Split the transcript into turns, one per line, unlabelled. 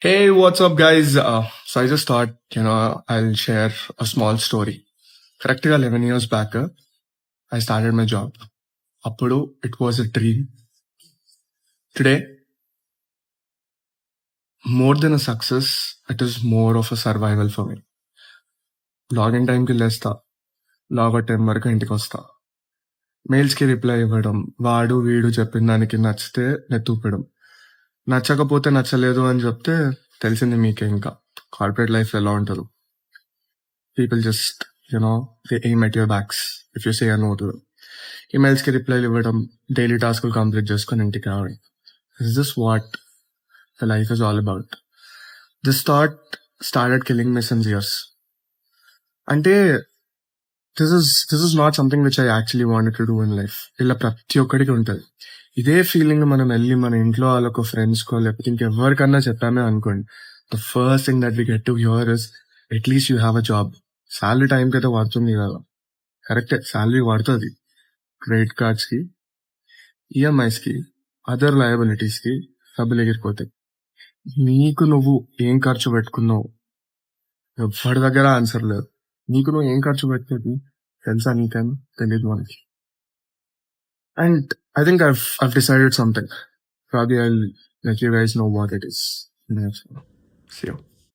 Hey, what's up, guys? So I just thought, I'll share a small story. Correctly, 11 years back, I started my job. Appudu, it was a dream. Today, more than a success, it is more of a survival for me. Login టైంకి లేస్తా, logout time వరకు ఇంటికి వస్తా. మెయిల్స్కి reply ఇవ్వడం, వాడు వీడు చెప్పిన దానికి నచ్చితే నెత్తూపడం, నచ్చకపోతే నచ్చలేదు అని చెప్తే తెలిసింది మీకే. ఇంకా కార్పొరేట్ లైఫ్ ఎలా ఉంటుందో. People just they aim at your backs if you say no to. ఈమెయిల్స్కి రిప్లైలు ఇవ్వడం, డైలీ టాస్కులు కంప్లీట్ చేసుకొని ఇంటికి రావడం. Is this what the life is all about? This thought started killing me since years. అంటే this is not something which I actually wanted to do in life. ఇలా ప్రతి ఒక్కడికి ఉంటుంది. ఇదే ఫీలింగ్ మనం వెళ్ళి మన ఇంట్లో వాళ్ళకు ఫ్రెండ్స్కో లేకపోతే ఇంకెవరికన్నా చెప్పామే అనుకోండి, the first thing that we get to hear is at least you have a job. Salary టైంకి అయితే పడుతుంది కదా, కరెక్టే, శాలరీ పడుతుంది. క్రెడిట్ కార్డ్స్కి, ఈఎంఐస్కి, అదర్ లయబిలిటీస్కి డబ్బులు ఎగిరిపోతాయి. నీకు నువ్వు ఏం ఖర్చు పెట్టుకున్నావు ఎవరి దగ్గర ఆన్సర్ లేదు. నీకు నువ్వు ఏం ఖర్చు పెట్టేది తెలుసా? నీకేం తెలియదు మనకి. And I think I've decided something. Probably I'll let you guys know what it is. See you.